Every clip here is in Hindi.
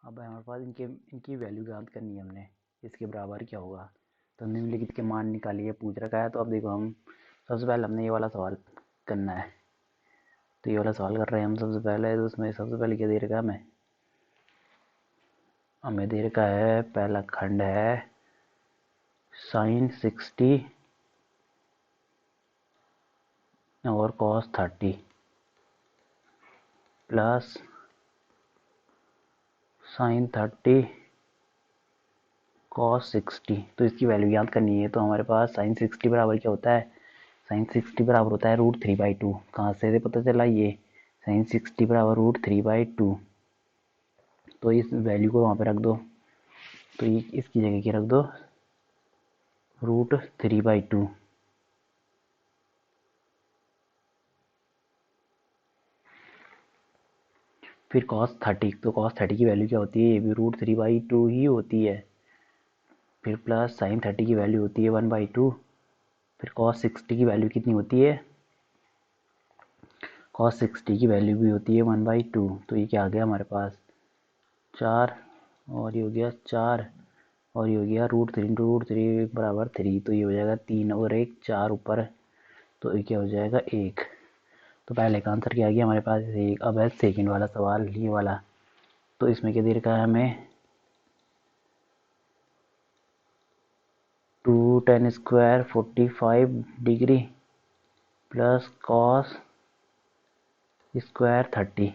अब हमारे पास इनकी वैल्यू ज्ञात करनी है हमने, इसके बराबर क्या होगा। तो निम्नलिखित के मान निकालिए पूछ रखा है। तो अब देखो हम सबसे पहले हमने ये वाला सवाल करना है। तो ये वाला सवाल कर रहे हैं हम सबसे पहले। तो उसमें सबसे पहले क्या दे रखा है हमें दे रखा है पहला खंड है sin 60 और cos 30 प्लस sin 30 cos 60। तो इसकी वैल्यू याद करनी है। तो हमारे पास sin 60 बराबर क्या होता है, sin 60 बराबर होता है √3/2। कहाँ से पता चला, ये sin 60 बराबर √3/2। तो इस वैल्यू को वहाँ पे रख दो। तो ये इसकी जगह क्या रख दो, √3/2। फिर cos 30, तो cos 30 की वैल्यू क्या होती है, ये भी √3/2 ही होती है। फिर प्लस sin 30 की वैल्यू होती है 1/2। फिर cos 60 की वैल्यू कितनी होती है, cos 60 की वैल्यू भी होती है 1/2। तो ये क्या आ गया हमारे पास 4, और ये हो गया 4, और ये हो गया √3 बराबर 3। तो ये हो जाएगा 3 और 1 4 ऊपर। तो ये क्या हो जाएगा 1। तो पहले का आंसर क्या आ गया हमारे पास 1। अब है सेकंड वाला सवाल, ये वाला। तो इसमें क्या दे रखा है हमें 2 tan square 45 degree plus cos square 30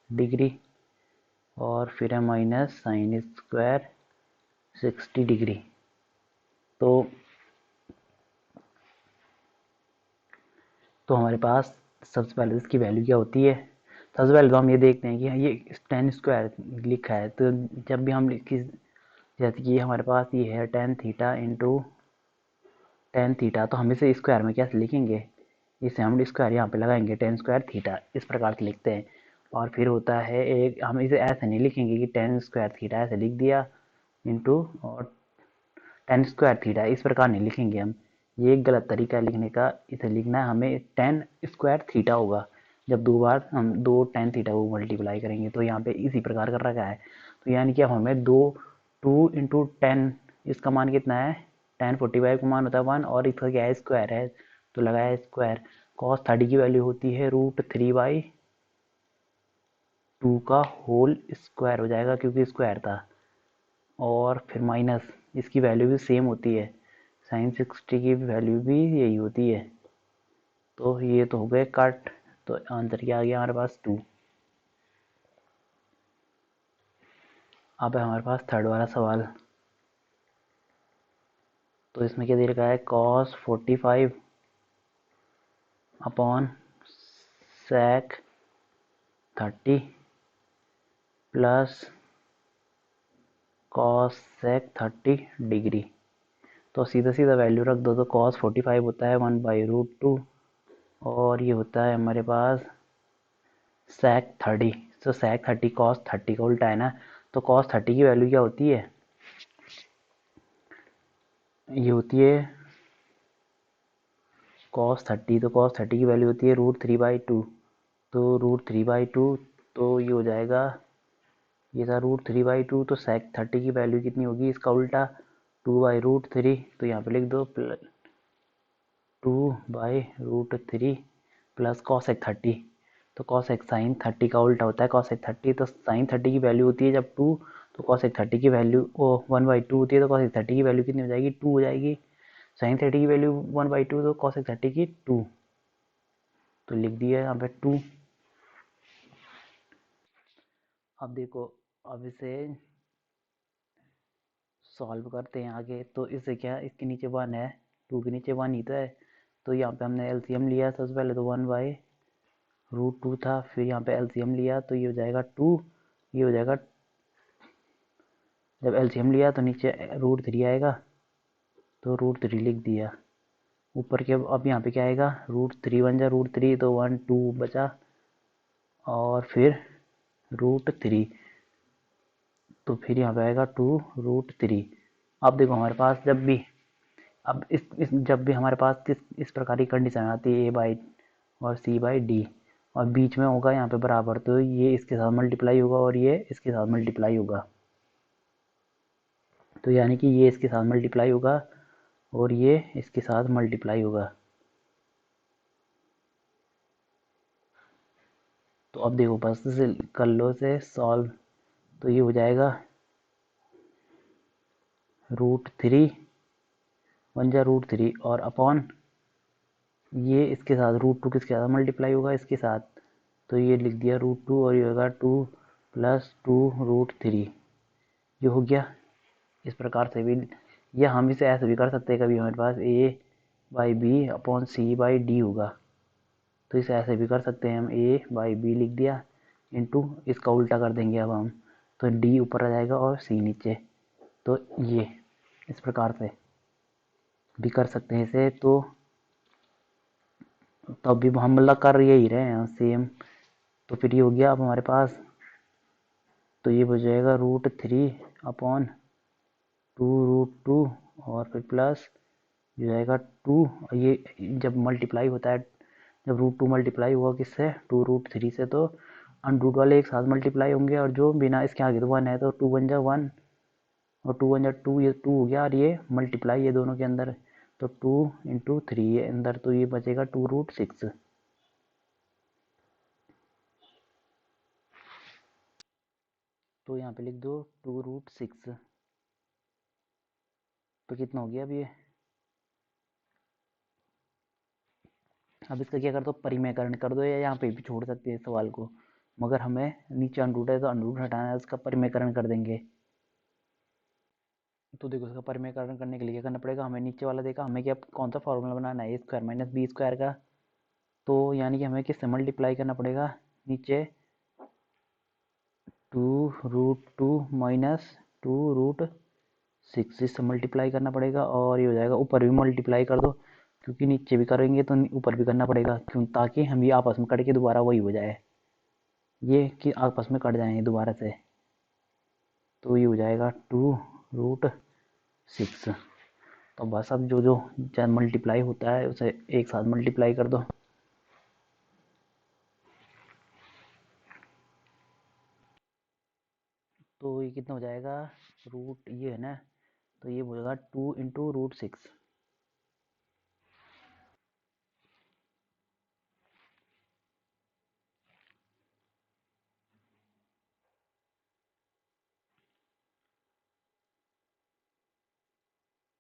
degree, और फिर है माइनस साइन स्क्वायर 60 डिग्री। तो हमारे पास सबसे पहले इसकी वैल्यू क्या होती है। सबसे पहले तो हम ये देखते हैं कि ये tan स्क्वायर लिखा है। तो जब भी हम जैसे कि हमारे पास ये है tan theta into tan theta, तो हम इसे स्क्वायर में कैसे लिखेंगे, इसे हम स्क्वायर यहाँ पे लगाएंगे tan स्क्वायर थीटा, इस प्रकार से लिखते हैं। और फिर होता है एक, हम इसे ऐसे नहीं लिखेंगे कि tan स्क्वायर थीटा ऐसे लिख दिया इंटू और tan स्क्वायर थीटा, इस प्रकार नहीं लिखेंगे हम। ये एक गलत तरीका है लिखने का। इसे लिखना है हमें tan स्क्वायर थीटा होगा। जब दो बार हम दो tan थीटा को मल्टीप्लाई करेंगे तो यहाँ पे इसी प्रकार कर रखा है। तो यानी कि अब हमें 2 इंटू 10, इसका मान कितना है tan 45 का मान होता है 1, और इसका क्या है स्क्वायर है, तो लगाया स्क्वायर। cos 30 की वैल्यू होती है √3/2 का होल स्क्वायर हो जाएगा, क्योंकि स्क्वायर था। और फिर माइनस इसकी वैल्यू भी सेम होती है, साइन 60 की वैल्यू भी यही होती है। तो ये तो हो गए कट। तो आंसर क्या आ गया हमारे पास 2। अब है हमारे पास थर्ड वाला सवाल। तो इसमें क्या दे रखा है cos 45 upon sec 30 plus cos sec 30 degree. तो सीधा सीधा वैल्यू रख दो। तो cos 45 होता है 1/√2, और ये होता है हमारे पास sec 30। तो sec 30 cos 30 का उल्टा है ना। तो cos 30 की वैल्यू क्या होती है, ये होती है cos 30। तो cos 30 की वैल्यू होती है √3/2। तो √3/2, तो ये हो जाएगा, ये था √3/2। तो sec 30 की वैल्यू कितनी होगी, इसका उल्टा 2/√3। तो यहाँ पे लिख दो 2/√3 प्लस cosec 30। तो cosec sin 30 का उल्टा होता है cosec 30। तो sin 30 की वैल्यू होती है जब 2, तो cosec 30 की वैल्यू 1/2 होती है। तो cosec 30 की वैल्यू कितनी हो जाएगी 2 हो जाएगी। sin 30 की वैल्यू 1/2, तो cosec 30 की 2। तो लिख दिया यहाँ पे 2। अब देखो, अब इसे सॉल्व करते हैं आगे। तो इससे क्या, इसके नीचे 1 है, 2 के नीचे 1 ही तो है। तो यहाँ पे हमने एलसीएम लिया सबसे पहले। तो 1/√2 था, फिर यहाँ पे एलसीएम लिया तो ये हो जाएगा 2। ये हो जाएगा, जब एलसीएम लिया तो नीचे √3 आएगा, तो √3 लिख दिया। ऊपर के अब यहाँ पे क्या आएगा, √3 बन जा √3, तो 1 2 बचा, और फिर √3। तो फिर यहाँ पे आएगा 2√3। अब देखो हमारे पास जब भी, अब इस जब भी हमारे पास इस प्रकार की कंडीशन आती है a/, और c/d, और बीच में होगा यहाँ पे बराबर, तो ये इसके साथ मल्टीप्लाई होगा और ये इसके साथ मल्टीप्लाई होगा। तो यानी कि ये इसके साथ मल्टीप्लाई होगा और ये इसके साथ मल्टीप्लाई होगा। तो अब देखो बस से कर लो से सॉल्व, तो ये हो जाएगा √3 वन जा √3 और अपॉन ये इसके साथ √2 किसके साथ मल्टीप्लाई होगा, इसके साथ, तो ये लिख दिया √2 और ये होगा 2 + 2√3। ये हो गया। इस प्रकार से भी, या हम इसे ऐसे भी कर सकते हैं, कभी हमारे पास A/B/C/D होगा, तो इसे ऐसे भी कर सकते हैं हम, A/B लिख दिया इंटू इसका उल्टा कर देंगे अब हम, तो D ऊपर आ जाएगा और C नीचे। तो ये इस प्रकार से भी कर सकते हैं इसे। तो तब भी हम मतलब कर यही रहे हैं सेम। तो फिर ये हो गया अब हमारे पास, तो ये बच जाएगा √3 अपॉन 2√2 और फिर प्लस ये जाएगा 2। ये जब मल्टीप्लाई होता है, जब √2 मल्टीप्लाई हुआ किससे, 2√3 से, तो √ वाले एक साथ मल्टीप्लाई होंगे, और जो बिना इसके आगे तो 1 है, तो 2 × 1 = 1 और 2 × 2, ये 2 हो गया, और ये मल्टीप्लाई ये दोनों के अंदर, तो 2 × 3 ये अंदर, तो ये बचेगा 2√6। तो यहाँ पे लिख दो 2√6। तो कितना हो गया अब ये, अब इसका क्या कर दो, परिमेयकरण कर दो, या यहाँ पे भी छोड़ सकते हैं सवाल को, मगर हमें नीचे √ है तो √ हटाना है, उसका परिमेयकरण कर देंगे। तो देखो इसका परिमेयकरण करने के लिए क्या करना पड़ेगा, हमें नीचे वाला देखा, हमें क्या कौन सा फॉर्मूला बनाना है, A² - B² का। तो यानी कि हमें किससे मल्टीप्लाई करना पड़ेगा, नीचे 2√2 - 2√6 इससे मल्टीप्लाई करना पड़ेगा, और ये हो जाएगा, ऊपर भी मल्टीप्लाई कर दो, क्योंकि नीचे भी करेंगे तो ऊपर भी करना पड़ेगा, क्यों, ताकि हम ये आपस में कट के दोबारा वही हो जाए, ये कि आपस में कट जाएंगे दोबारा से। तो ये हो जाएगा 2√6। तो बस अब जो जो मल्टीप्लाई होता है उसे एक साथ मल्टीप्लाई कर दो। तो ये कितना हो जाएगा, रूट ये है ना, तो ये हो जाएगा 2 × √6।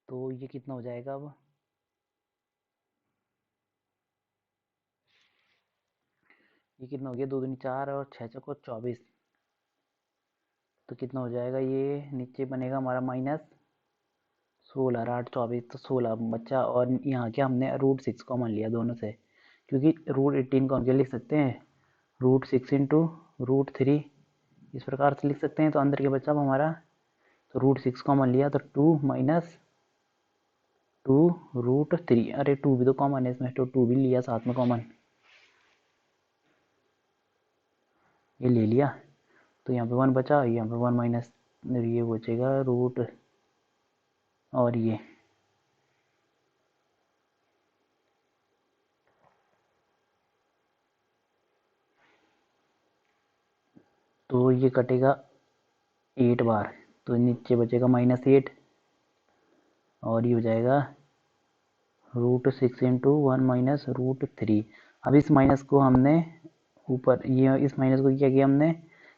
तो ये कितना हो जाएगा अब, ये कितना हो गया, 2 दूनी 4 और 6 चौको 24। तो कितना हो जाएगा, ये नीचे बनेगा हमारा -16 और 8 24, तो 16 बच्चा, और यहाँ क्या हमने √6 कॉमन लिया दोनों से, क्योंकि √18 को हम क्या लिख सकते हैं, √6 × √3 इस प्रकार से लिख सकते हैं। तो अंदर के बच्चा अब हमारा, तो √6 कॉमन लिया, तो 2 - 2√3, अरे 2 भी तो कॉमन है इसमें, तो 2 भी लिया साथ में कॉमन, ये ले लिया। तो यहाँ पे 1 बचा, यहाँ पे 1 माइनस, ये बचेगा रूट, और ये तो ये कटेगा 8 बार, तो नीचे बचेगा -8, और ये हो जाएगा √6 × 1 - √3। अब इस माइनस को हमने ऊपर, ये इस माइनस को क्या किया हमने,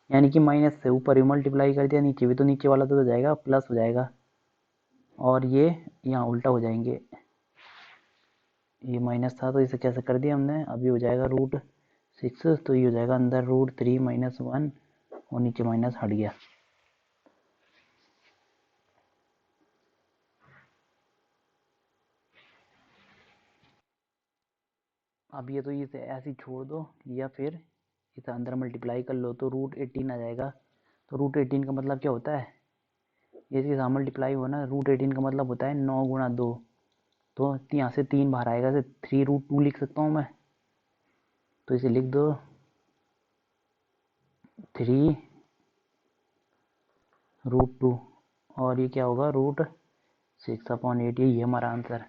यानी कि माइनस से ऊपर भी मल्टीप्लाई कर दिया, नीचे भी, तो नीचे वाला तो हो जाएगा प्लस हो जाएगा, और ये यहाँ उल्टा हो जाएंगे, ये माइनस था तो इसे कैसे कर दिया हमने, अब ये हो जाएगा √6, तो ये हो जाएगा अंदर √3 - 1 और नीचे माइनस हट गया। अब ये तो इसे ऐसे ही छोड़ दो, या फिर इसे अंदर मल्टीप्लाई कर लो, तो √18 आ जाएगा। तो √18 का मतलब क्या होता है, ये इसके साथ मल्टीप्लाई हो ना, √18 का मतलब होता है 9 × 2, तो यहाँ से 3 बाहर आएगा, इसे 3√2 लिख सकता हूँ मैं। तो इसे लिख दो 3√2, और ये क्या होगा, √6/8, यही है हमारा आंसर।